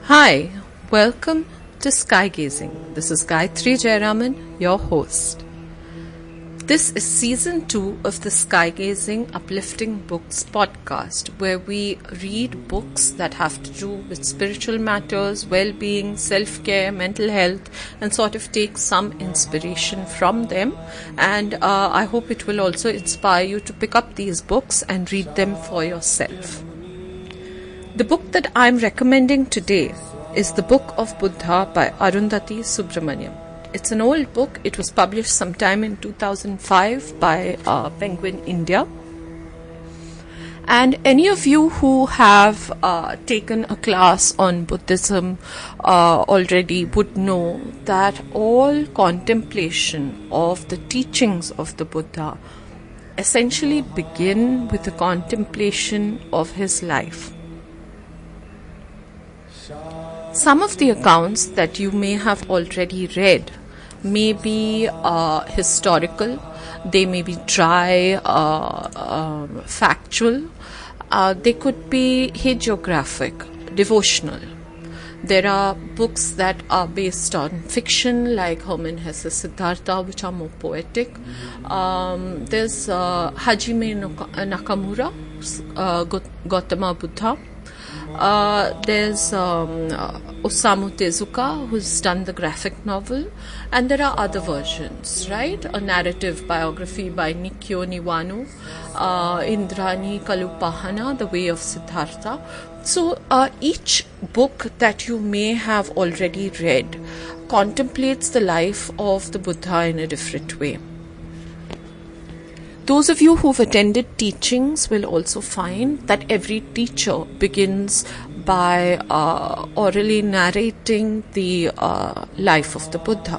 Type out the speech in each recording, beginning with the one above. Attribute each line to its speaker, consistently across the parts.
Speaker 1: Hi, welcome to Sky Gazing. This is Gayatri Jayaraman, your host. This is season 2 of the Sky Gazing Uplifting Books podcast, where we read books that have to do with spiritual matters, well-being, self-care, mental health, and sort of take some inspiration from them. And I hope it will also inspire you to pick up these books and read them for yourself. The book that I'm recommending today is The Book of Buddha by Arundhati Subramaniam. It's an old book. It was published sometime in 2005 by Penguin India. And any of you who have taken a class on Buddhism already would know that all contemplation of the teachings of the Buddha essentially begin with the contemplation of his life. Some of the accounts that you may have already read may be historical, they may be dry, factual, they could be hagiographic, devotional. There are books that are based on fiction like Hermann Hesse's Siddhartha, which are more poetic. There's Hajime Nakamura's Gautama Buddha. There's Osamu Tezuka, who's done the graphic novel, and there are other versions, right? A narrative biography by Nikkyo Niwano, Indrani Kalupahana, The Way of Siddhartha. So each book that you may have already read contemplates the life of the Buddha in a different way. Those of you who've attended teachings will also find that every teacher begins by orally narrating the life of the Buddha.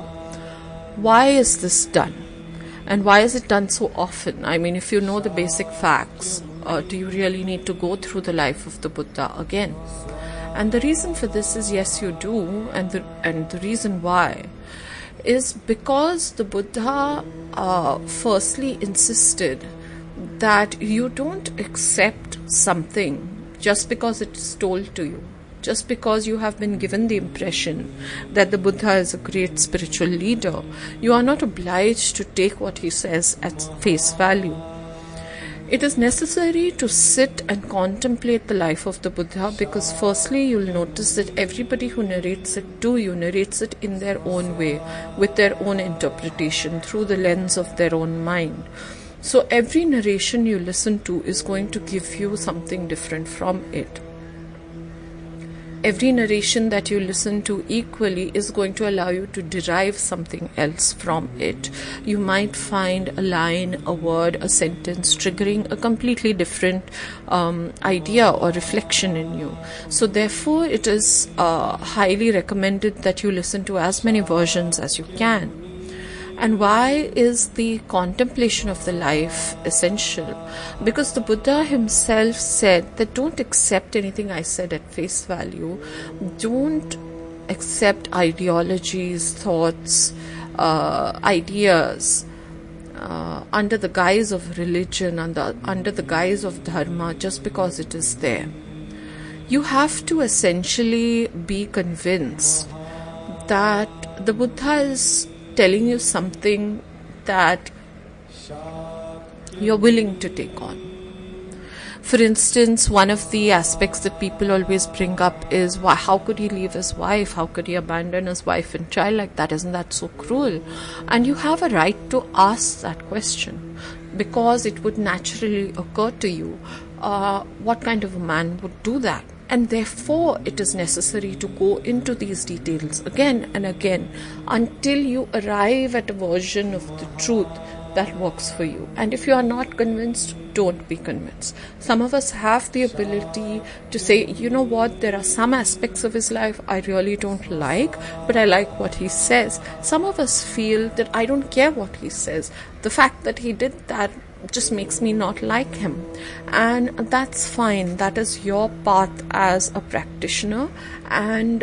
Speaker 1: Why is this done? And why is it done so often? I mean, if you know the basic facts, do you really need to go through the life of the Buddha again? And the reason for this is yes, you do, and the reason why is because the Buddha firstly insisted that you don't accept something just because it's told to you, just because you have been given the impression that the Buddha is a great spiritual leader. You are not obliged to take what he says at face value. It is necessary to sit and contemplate the life of the Buddha because firstly you'll notice that everybody who narrates it to you narrates it in their own way, with their own interpretation, through the lens of their own mind. So every narration you listen to is going to give you something different from it. Every narration that you listen to equally is going to allow you to derive something else from it. You might find a line, a word, a sentence triggering a completely different idea or reflection in you. So therefore, it is highly recommended that you listen to as many versions as you can. And why is the contemplation of the life essential? Because the Buddha himself said that don't accept anything I said at face value. Don't accept ideologies, thoughts, ideas under the guise of religion, under the guise of dharma, just because it is there. You have to essentially be convinced that the Buddha is telling you something that you're willing to take on. For instance, one of the aspects that people always bring up is how could he leave his wife? How could he abandon his wife and child like that? Isn't that so cruel? And you have a right to ask that question because it would naturally occur to you, what kind of a man would do that? And therefore, it is necessary to go into these details again and again until you arrive at a version of the truth that works for you. And if you are not convinced, don't be convinced. Some of us have the ability to say, you know what, there are some aspects of his life I really don't like, but I like what he says. Some of us feel that I don't care what he says. The fact that he did that just makes me not like him, and that's fine. That is your path as a practitioner, and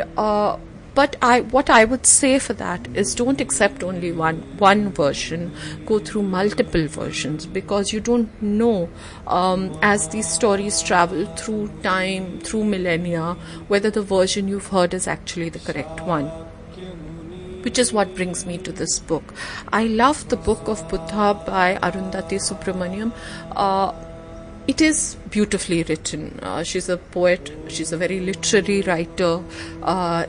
Speaker 1: But what I would say for that is, don't accept only one version. Go through multiple versions, because you don't know, as these stories travel through time, through millennia, whether the version you've heard is actually the correct one. Which is what brings me to this book. I love the book of Buddha by Arundhati Subramaniam. It is beautifully written. She's a poet. She's a very literary writer.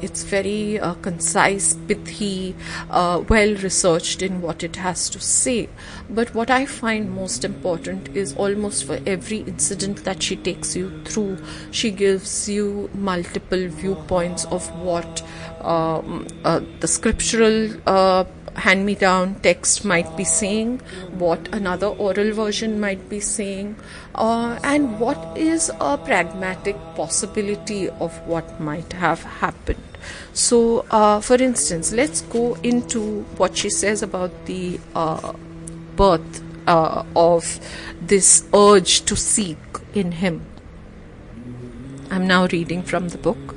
Speaker 1: It's very concise, pithy, well researched in what it has to say. But what I find most important is, almost for every incident that she takes you through, she gives you multiple viewpoints of what the scriptural hand-me-down text might be saying, what another oral version might be saying, and what is a pragmatic possibility of what might have happened. So, for instance, let's go into what she says about the birth of this urge to seek in him. I'm now reading from the book.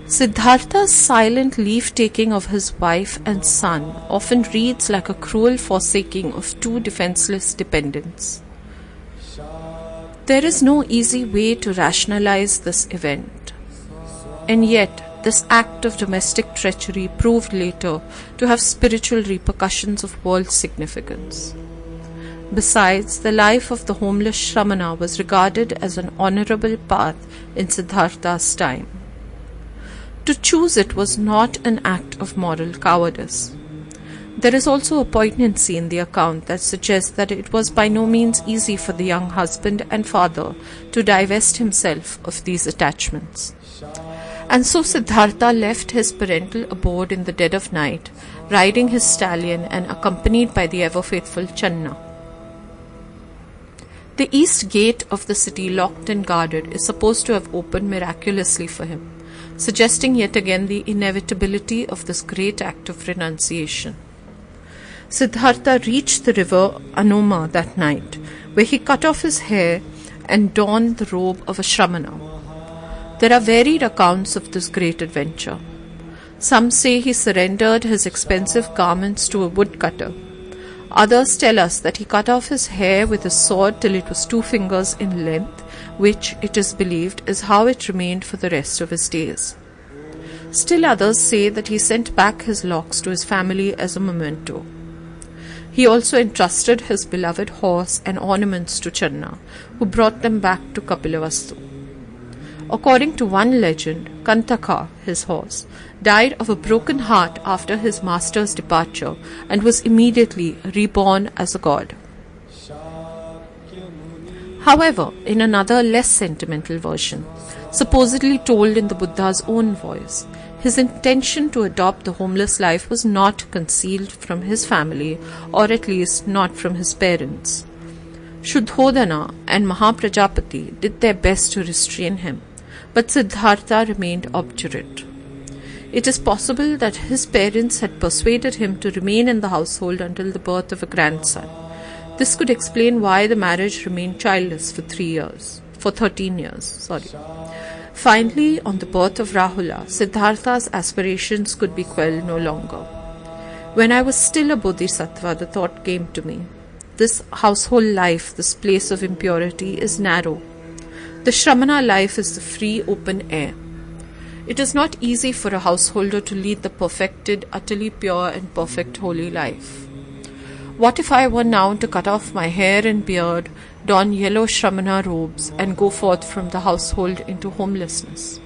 Speaker 1: Siddhartha's silent leave-taking of his wife and son often reads like a cruel forsaking of two defenseless dependents. There is no easy way to rationalize this event, and yet this act of domestic treachery proved later to have spiritual repercussions of world significance. Besides, the life of the homeless Shramana was regarded as an honorable path in Siddhartha's time. To choose it was not an act of moral cowardice. There is also a poignancy in the account that suggests that it was by no means easy for the young husband and father to divest himself of these attachments. And so Siddhartha left his parental abode in the dead of night, riding his stallion and accompanied by the ever-faithful Channa. The east gate of the city, locked and guarded, is supposed to have opened miraculously for him, suggesting yet again the inevitability of this great act of renunciation. Siddhartha reached the river Anoma that night, where he cut off his hair and donned the robe of a Shramana. There are varied accounts of this great adventure. Some say he surrendered his expensive garments to a woodcutter. Others tell us that he cut off his hair with a sword till it was 2 fingers in length, which, it is believed, is how it remained for the rest of his days. Still others say that he sent back his locks to his family as a memento. He also entrusted his beloved horse and ornaments to Channa, who brought them back to Kapilavastu. According to one legend, Kantaka, his horse, died of a broken heart after his master's departure and was immediately reborn as a god. However, in another less sentimental version, supposedly told in the Buddha's own voice, his intention to adopt the homeless life was not concealed from his family, or at least not from his parents. Shuddhodana and Mahaprajapati did their best to restrain him, but Siddhartha remained obdurate. It is possible that his parents had persuaded him to remain in the household until the birth of a grandson. This could explain why the marriage remained childless for 13 years. Finally, on the birth of Rahula, Siddhartha's aspirations could be quelled no longer. When I was still a bodhisattva, the thought came to me, this household life, this place of impurity, is narrow. The Shramana life is the free, open air. It is not easy for a householder to lead the perfected, utterly pure and perfect holy life. What if I were now to cut off my hair and beard, don yellow Shramana robes, and go forth from the household into homelessness?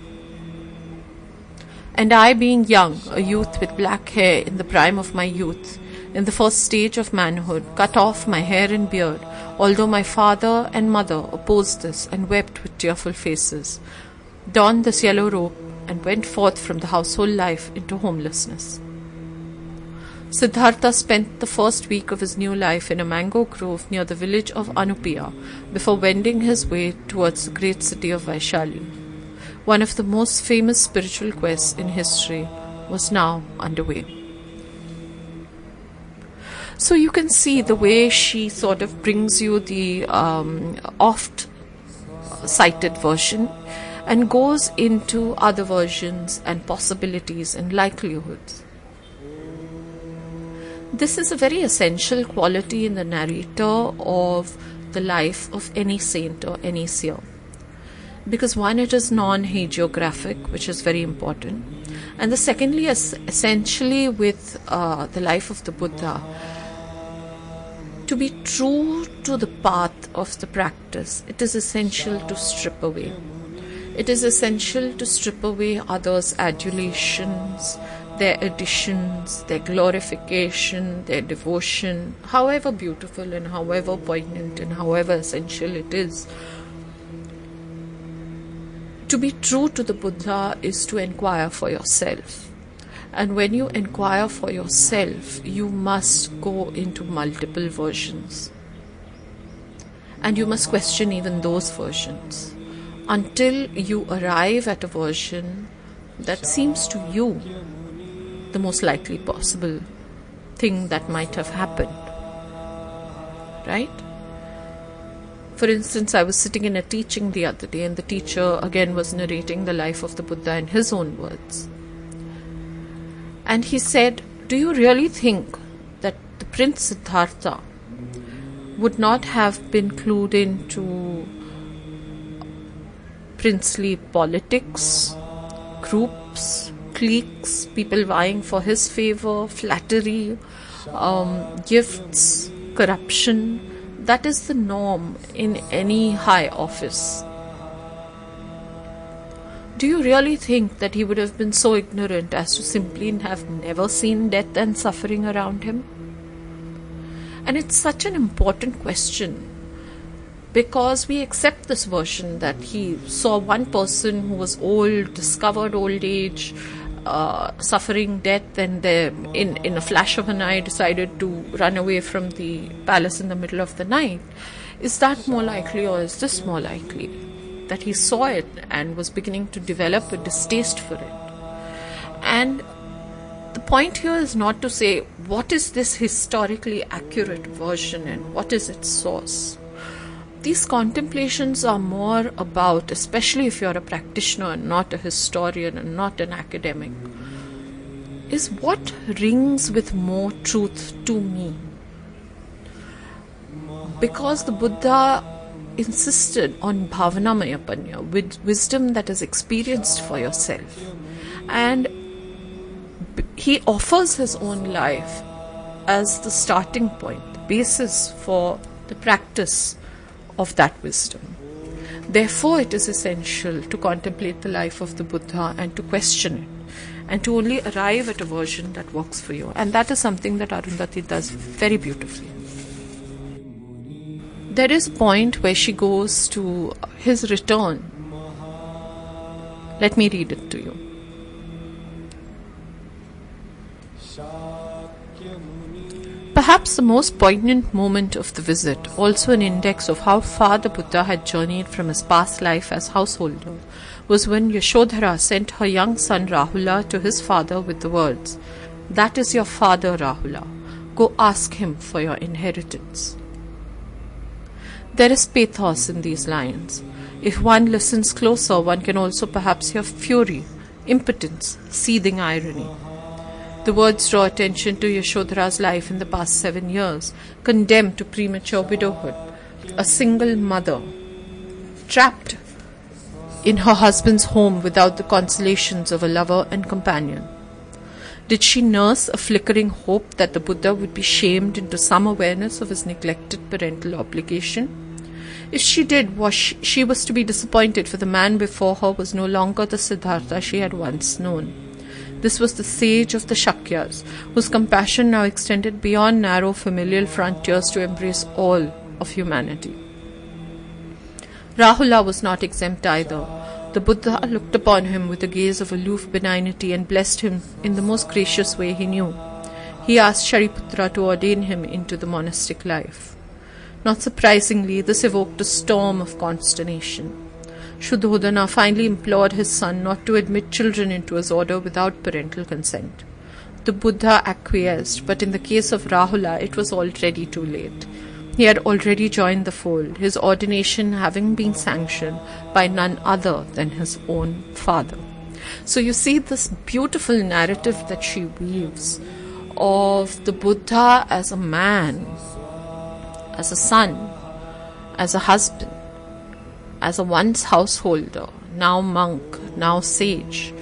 Speaker 1: And I, being young, a youth with black hair in the prime of my youth, in the first stage of manhood, cut off my hair and beard, although my father and mother opposed this and wept with tearful faces, donned this yellow robe, and went forth from the household life into homelessness. Siddhartha spent the first week of his new life in a mango grove near the village of Anupiya before wending his way towards the great city of Vaishali. One of the most famous spiritual quests in history was now underway. So you can see the way she sort of brings you the oft cited version, and goes into other versions and possibilities and likelihoods. This is a very essential quality in the narrator of the life of any saint or any seer. Because one, it is non-hagiographic, which is very important. And the secondly, essentially with the life of the Buddha, to be true to the path of the practice, it is essential to strip away. It is essential to strip away others' adulations, their additions, their glorification, their devotion, however beautiful and however poignant and however essential it is. To be true to the Buddha is to inquire for yourself. And when you inquire for yourself, you must go into multiple versions. And you must question even those versions until you arrive at a version that seems to you the most likely possible thing that might have happened. Right? For instance, I was sitting in a teaching the other day, and the teacher again was narrating the life of the Buddha in his own words. And he said, do you really think that the Prince Siddhartha would not have been clued into princely politics, groups, cliques, people vying for his favor, flattery, gifts, corruption? That is the norm in any high office. Do you really think that he would have been so ignorant as to simply have never seen death and suffering around him? And it's such an important question, because we accept this version that he saw one person who was old, discovered old age, suffering death, and in a flash of an eye decided to run away from the palace in the middle of the night. Is that more likely, or is this more likely? That he saw it and was beginning to develop a distaste for it. And the point here is not to say what is this historically accurate version and what is its source. These contemplations are more about, especially if you're a practitioner and not a historian and not an academic, is what rings with more truth to me. Because the Buddha insisted on bhavanamaya panya, with wisdom that is experienced for yourself. And he offers his own life as the starting point, the basis for the practice of that wisdom. Therefore, it is essential to contemplate the life of the Buddha and to question it, and to only arrive at a version that works for you. And that is something that Arundhati does very beautifully. There is a point where she goes to his return. Let me read it to you. Perhaps the most poignant moment of the visit, also an index of how far the Buddha had journeyed from his past life as householder, was when Yashodhara sent her young son Rahula to his father with the words, "That is your father, Rahula. Go ask him for your inheritance." There is pathos in these lines. If one listens closer, one can also perhaps hear fury, impotence, seething irony. The words draw attention to Yashodhara's life in the past 7 years, condemned to premature widowhood, a single mother, trapped in her husband's home without the consolations of a lover and companion. Did she nurse a flickering hope that the Buddha would be shamed into some awareness of his neglected parental obligation? If she did, she was to be disappointed, for the man before her was no longer the Siddhartha she had once known. This was the sage of the Shakyas, whose compassion now extended beyond narrow familial frontiers to embrace all of humanity. Rahula was not exempt either. The Buddha looked upon him with a gaze of aloof benignity and blessed him in the most gracious way he knew. He asked Shariputra to ordain him into the monastic life. Not surprisingly, this evoked a storm of consternation. Shuddhodana finally implored his son not to admit children into his order without parental consent. The Buddha acquiesced, but in the case of Rahula, it was already too late. He had already joined the fold, his ordination having been sanctioned by none other than his own father. So you see this beautiful narrative that she weaves of the Buddha as a man, as a son, as a husband, as a once householder, now monk, now sage,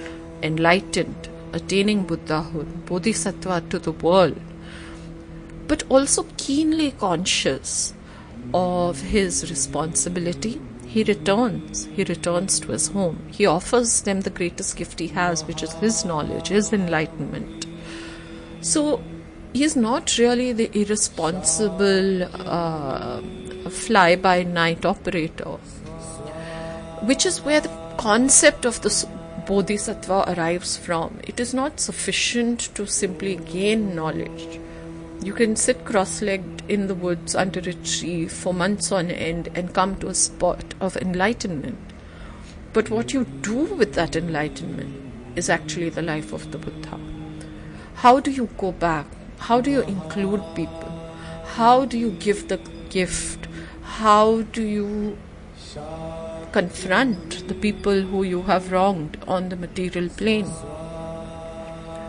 Speaker 1: enlightened, attaining Buddhahood, Bodhisattva to the world, but also keenly conscious of his responsibility. He returns to his home. He offers them the greatest gift he has, which is his knowledge, his enlightenment. So he is not really the irresponsible fly-by-night operator, which is where the concept of the Bodhisattva arrives from. It is not sufficient to simply gain knowledge. You can sit cross-legged in the woods under a tree for months on end and come to a spot of enlightenment. But what you do with that enlightenment is actually the life of the Buddha. How do you go back? How do you include people? How do you give the gift? How do you confront the people who you have wronged on the material plane?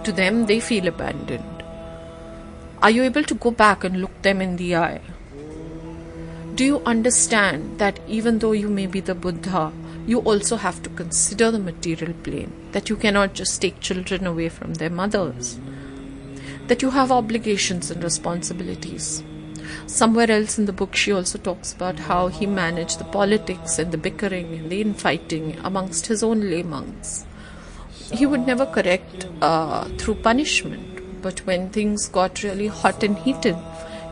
Speaker 1: To them, they feel abandoned. Are you able to go back and look them in the eye? Do you understand that even though you may be the Buddha, you also have to consider the material plane, that you cannot just take children away from their mothers, that you have obligations and responsibilities? Somewhere else in the book, she also talks about how he managed the politics and the bickering and the infighting amongst his own lay monks. He would never correct through punishment. But when things got really hot and heated,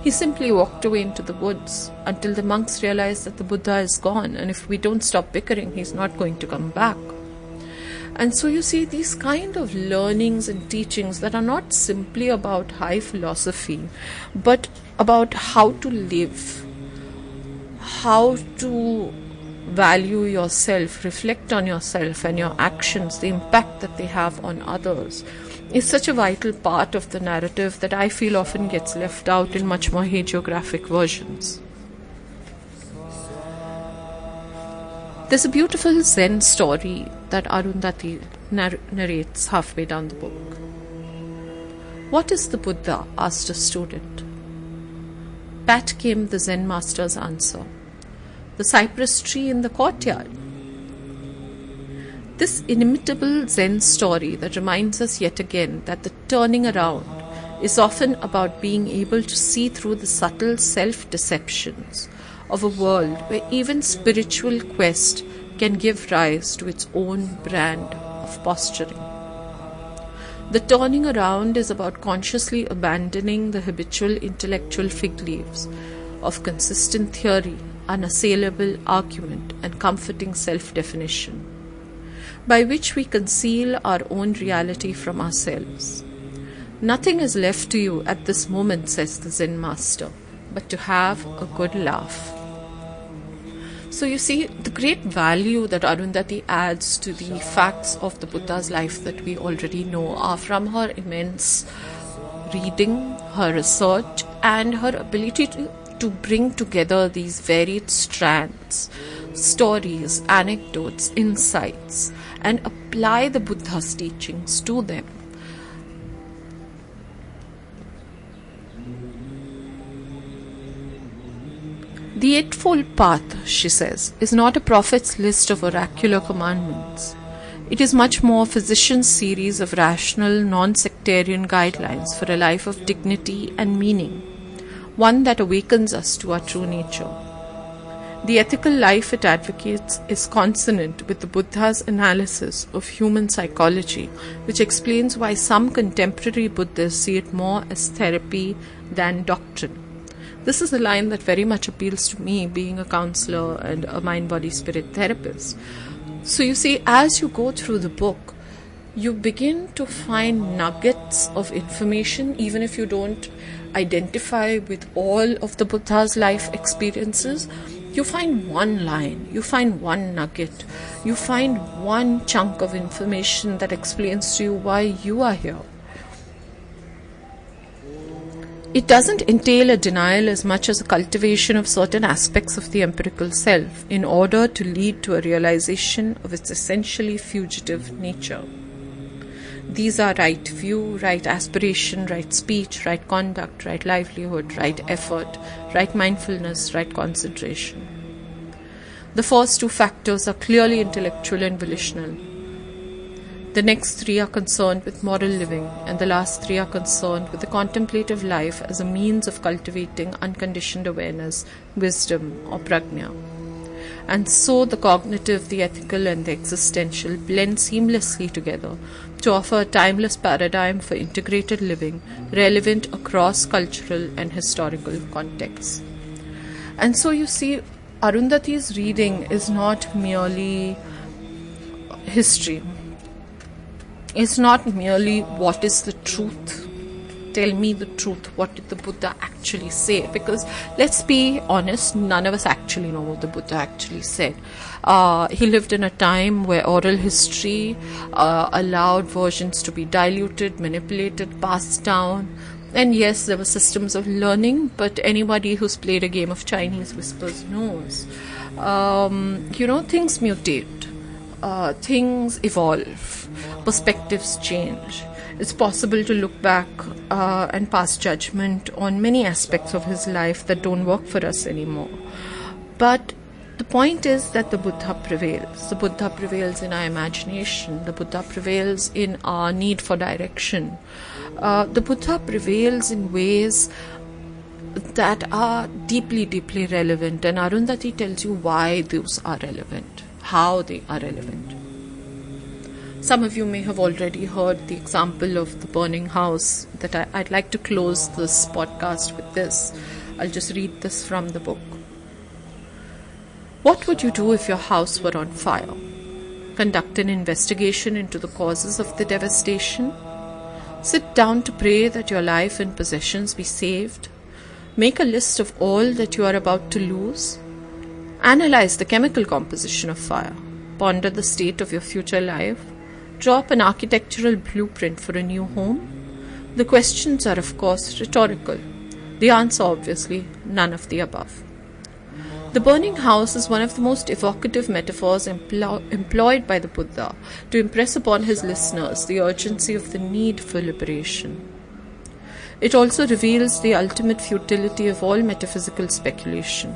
Speaker 1: he simply walked away into the woods until the monks realized that the Buddha is gone, and if we don't stop bickering, he's not going to come back. And so you see these kind of learnings and teachings that are not simply about high philosophy, but about how to live, how to value yourself, reflect on yourself and your actions, the impact that they have on others, is such a vital part of the narrative that I feel often gets left out in much more hagiographic versions. There's a beautiful Zen story that Arundhati narrates halfway down the book. "What is the Buddha?" asked a student. Pat came the Zen master's answer. "The cypress tree in the courtyard." This inimitable Zen story that reminds us yet again that the turning around is often about being able to see through the subtle self-deceptions of a world where even spiritual quest can give rise to its own brand of posturing. The turning around is about consciously abandoning the habitual intellectual fig leaves of consistent theory, unassailable argument, and comforting self-definition, by which we conceal our own reality from ourselves. "Nothing is left to you at this moment," says the Zen master, "but to have a good laugh." So you see, the great value that Arundhati adds to the facts of the Buddha's life that we already know are from her immense reading, her research, and her ability to bring together these varied strands, stories, anecdotes, insights, and apply the Buddha's teachings to them. The Eightfold Path, she says, is not a prophet's list of oracular commandments. It is much more a physician's series of rational, non-sectarian guidelines for a life of dignity and meaning, one that awakens us to our true nature. The ethical life it advocates is consonant with the Buddha's analysis of human psychology, which explains why some contemporary Buddhists see it more as therapy than doctrine. This is a line that very much appeals to me, being a counselor and a mind-body-spirit therapist. So you see, as you go through the book, you begin to find nuggets of information, even if you don't identify with all of the Buddha's life experiences. You find one line, you find one nugget, you find one chunk of information that explains to you why you are here. It doesn't entail a denial as much as a cultivation of certain aspects of the empirical self in order to lead to a realization of its essentially fugitive nature. These are right view, right aspiration, right speech, right conduct, right livelihood, right effort, right mindfulness, right concentration. The first two factors are clearly intellectual and volitional. The next three are concerned with moral living, and the last three are concerned with the contemplative life as a means of cultivating unconditioned awareness, wisdom, or prajna. And so the cognitive, the ethical, and the existential blend seamlessly together to offer a timeless paradigm for integrated living, relevant across cultural and historical contexts. And so you see, Arundhati's reading is not merely history. It's not merely what is the truth. Tell me the truth. What did the Buddha actually say? Because let's be honest, none of us actually know what the Buddha actually said. He lived in a time where oral history allowed versions to be diluted, manipulated, passed down. And yes, there were systems of learning, but anybody who's played a game of Chinese whispers knows. Things mutate. Things evolve, perspectives change. It's possible to look back and pass judgment on many aspects of his life that don't work for us anymore. But the point is that the Buddha prevails. The Buddha prevails in our imagination. The Buddha prevails in our need for direction. The Buddha prevails in ways that are deeply, deeply relevant. And Arundhati tells you why those are relevant, how they are relevant. Some of you may have already heard the example of the burning house that I'd like to close this podcast with this. I'll just read this from the book. What would you do if your house were on fire? Conduct an investigation into the causes of the devastation? Sit down to pray that your life and possessions be saved? Make a list of all that you are about to lose? Analyze the chemical composition of fire. Ponder the state of your future life. Draw up an architectural blueprint for a new home. The questions are, of course, rhetorical. The answer, obviously, none of the above. The burning house is one of the most evocative metaphors employed by the Buddha to impress upon his listeners the urgency of the need for liberation. It also reveals the ultimate futility of all metaphysical speculation.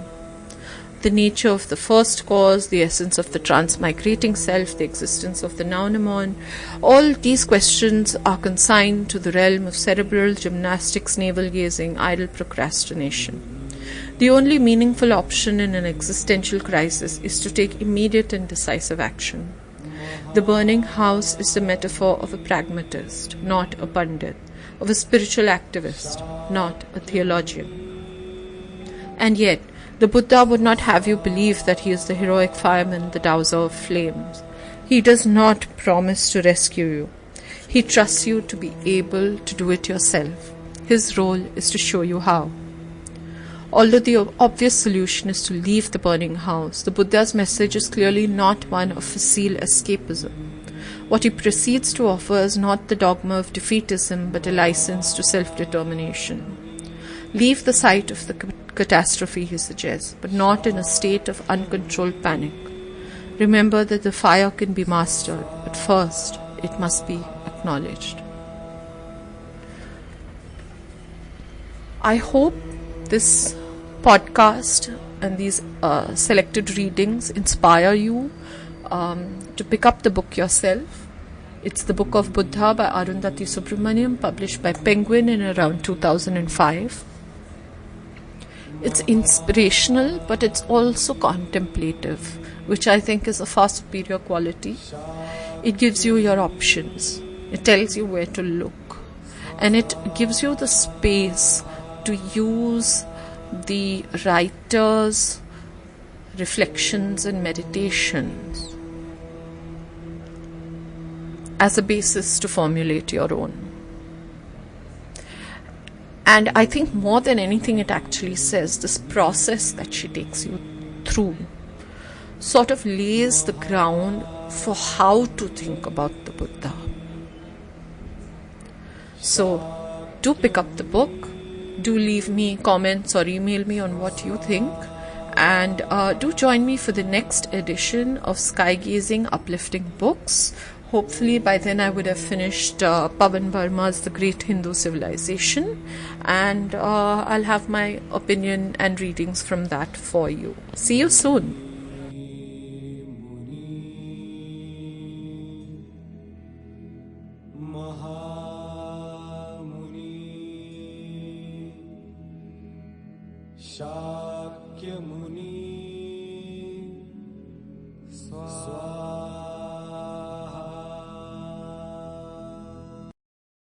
Speaker 1: The nature of the first cause, the essence of the transmigrating self, the existence of the nounamon, all these questions are consigned to the realm of cerebral gymnastics, navel-gazing, idle procrastination. The only meaningful option in an existential crisis is to take immediate and decisive action. The burning house is the metaphor of a pragmatist, not a pandit, of a spiritual activist, not a theologian. And yet, the Buddha would not have you believe that he is the heroic fireman, the douser of flames. He does not promise to rescue you. He trusts you to be able to do it yourself. His role is to show you how. Although the obvious solution is to leave the burning house, the Buddha's message is clearly not one of facile escapism. What he proceeds to offer is not the dogma of defeatism, but a license to self-determination. Leave the site of the catastrophe, he suggests, but not in a state of uncontrolled panic. Remember that the fire can be mastered, but first it must be acknowledged. I hope this podcast and these selected readings inspire you to pick up the book yourself. It's The Book of Buddha by Arundhati Subramaniam, published by Penguin in around 2005. It's inspirational, but it's also contemplative, which I think is a far superior quality. It gives you your options. It tells you where to look. And it gives you the space to use the writer's reflections and meditations as a basis to formulate your own. And I think more than anything it actually says, this process that she takes you through sort of lays the ground for how to think about the Buddha. So, do pick up the book, Do leave me comments or email me on what you think. And do join me for the next edition of Sky Gazing Uplifting Books. Hopefully by then I would have finished Pavan Verma's The Great Hindu Civilization, and I'll have my opinion and readings from that for you. See you soon.
Speaker 2: Shakyamuni Swa